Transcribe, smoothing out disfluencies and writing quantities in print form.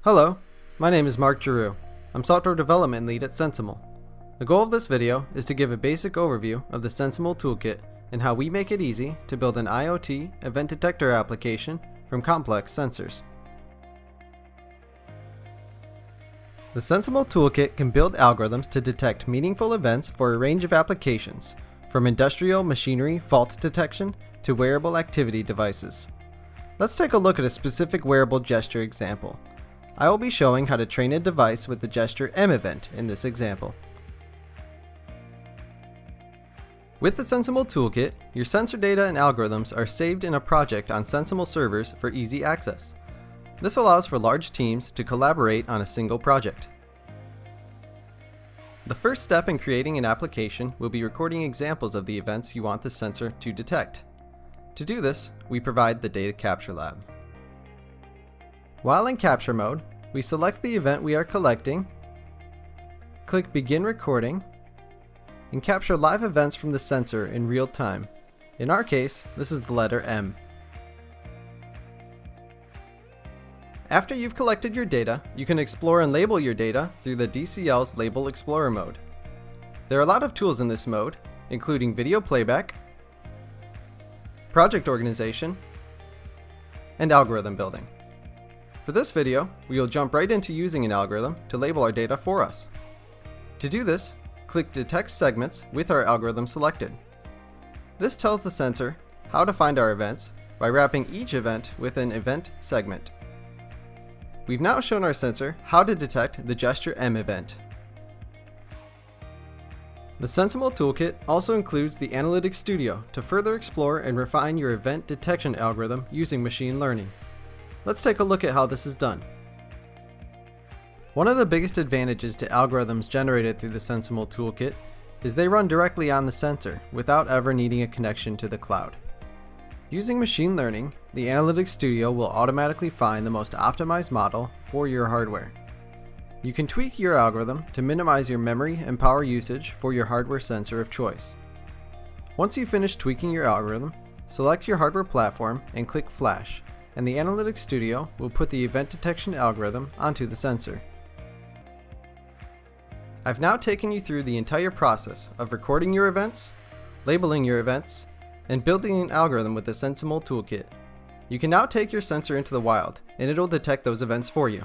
Hello, my name is Mark Giroux. I'm Software Development Lead at SensiML. The goal of this video is to give a basic overview of the SensiML Toolkit and how we make it easy to build an IoT event detector application from complex sensors. The SensiML Toolkit can build algorithms to detect meaningful events for a range of applications, from industrial machinery fault detection to wearable activity devices. Let's take a look at a specific wearable gesture example. I will be showing how to train a device with the gesture M event in this example. With the SensiML Toolkit, your sensor data and algorithms are saved in a project on SensiML servers for easy access. This allows for large teams to collaborate on a single project. The first step in creating an application will be recording examples of the events you want the sensor to detect. To do this, we provide the Data Capture Lab. While in capture mode, we select the event we are collecting, click Begin Recording, and capture live events from the sensor in real time. In our case, this is the letter M. After you've collected your data, you can explore and label your data through the DCL's Label Explorer mode. There are a lot of tools in this mode, including video playback, project organization, and algorithm building. For this video, we will jump right into using an algorithm to label our data for us. To do this, click Detect Segments with our algorithm selected. This tells the sensor how to find our events by wrapping each event with an event segment. We've now shown our sensor how to detect the gesture M event. The SensiML Toolkit also includes the Analytics Studio to further explore and refine your event detection algorithm using machine learning. Let's take a look at how this is done. One of the biggest advantages to algorithms generated through the SensiML Toolkit is they run directly on the sensor without ever needing a connection to the cloud. Using machine learning, the Analytics Studio will automatically find the most optimized model for your hardware. You can tweak your algorithm to minimize your memory and power usage for your hardware sensor of choice. Once you finish tweaking your algorithm, select your hardware platform and click Flash, and the Analytics Studio will put the event detection algorithm onto the sensor. I've now taken you through the entire process of recording your events, labeling your events, and building an algorithm with the SensiML Toolkit. You can now take your sensor into the wild, and it'll detect those events for you.